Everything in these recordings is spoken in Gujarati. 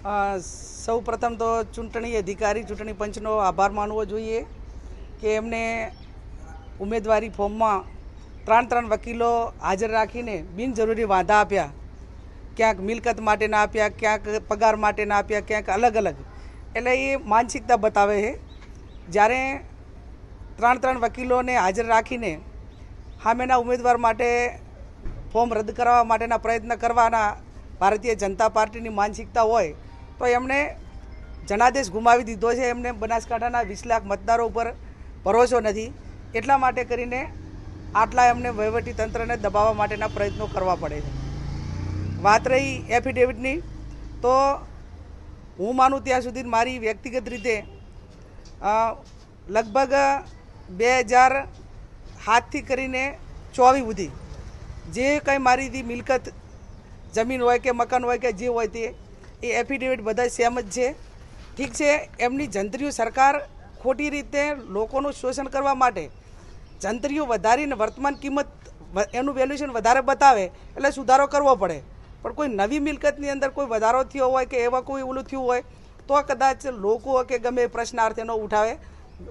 સૌ પ્રથમ તો ચૂંટણી અધિકારી ચૂંટણી પંચનો આભાર માનવો જોઈએ કે એમને ઉમેદવારી ફોર્મમાં ત્રણ વકીલો હાજર રાખીને બિનજરૂરી વાંધા આપ્યા, ક્યાંક મિલકત માટેના આપ્યા, ક્યાંક પગાર માટેના આપ્યા, ક્યાંક અલગ અલગ. એટલે એ માનસિકતા બતાવે છે. જ્યારે ત્રણ વકીલોને હાજર રાખીને સામેના ઉમેદવાર માટે ફોર્મ રદ કરવા માટેના પ્રયત્ન કરવાના ભારતીય જનતા પાર્ટીની માનસિકતા હોય તો એમણે જનાદેશ ગુમાવી દીધો છે. એમને બનાસકાંઠાના 20 લાખ મતદારો ઉપર ભરોસો નથી. એટલા માટે કરીને આટલા એમને વહીવટી તંત્રને દબાવવા માટેના પ્રયત્નો કરવા પડે છે. વાત રહી એફિડેવિટની, તો હું માનું ત્યાં સુધી મારી વ્યક્તિગત રીતે લગભગ 2007થી કરીને 24 સુધી જે કંઈ મારી મિલકત જમીન હોય કે મકાન હોય કે જે હોય તે એ એફિડેવિટ બધા સેમ જ છે. ઠીક છે, એમની જંત્રીઓ સરકાર ખોટી રીતે લોકોનું શોષણ કરવા માટે જંત્રીઓ વધારીને વર્તમાન કિંમત એનું વેલ્યુએશન વધારે બતાવે એટલે સુધારો કરવો પડે. પણ કોઈ નવી મિલકતની અંદર કોઈ વધારો થયો હોય કે એવા કોઈ ઓલું થયું હોય તો કદાચ લોકો કે ગમે પ્રશ્નાર્થ એનો ઉઠાવે.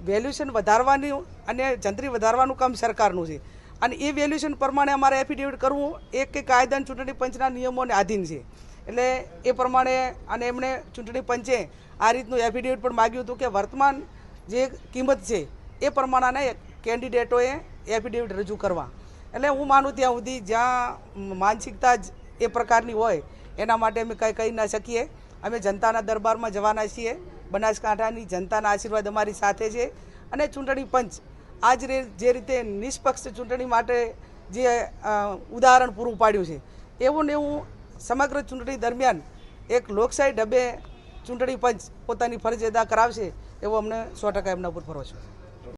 વેલ્યુએશન વધારવાની અને જંત્રી વધારવાનું કામ સરકારનું છે અને એ વેલ્યુએશન પ્રમાણે અમારે એફિડેવિટ કરવું એક કે કાયદા ચૂંટણી પંચના નિયમોને આધીન છે. એટલે એ પ્રમાણે અને એમણે ચૂંટણી પંચે આ રીતનું એફિડેવિટ પણ માગ્યું હતું કે વર્તમાન જે કિંમત છે એ પ્રમાણેના કેન્ડિડેટોએ એફિડેવિટ રજૂ કરવા. એટલે હું માનું ત્યાં સુધી જ્યાં માનસિકતા જ એ પ્રકારની હોય એના માટે અમે કંઈ કહી ના શકીએ. અમે જનતાના દરબારમાં જવાના છીએ. બનાસકાંઠાની જનતાના આશીર્વાદ અમારી સાથે છે અને ચૂંટણી પંચ આજ જે રીતે નિષ્પક્ષ ચૂંટણી માટે જે ઉદાહરણ પૂરું પાડ્યું છે એવું ને એવું સમગ્ર ચૂંટણી દરમિયાન એક લોકશાહી ઢબે ચૂંટણી પંચ પોતાની ફરજ અદા કરાવશે એવો અમને 100% એમના ઉપર ભરોસો છે.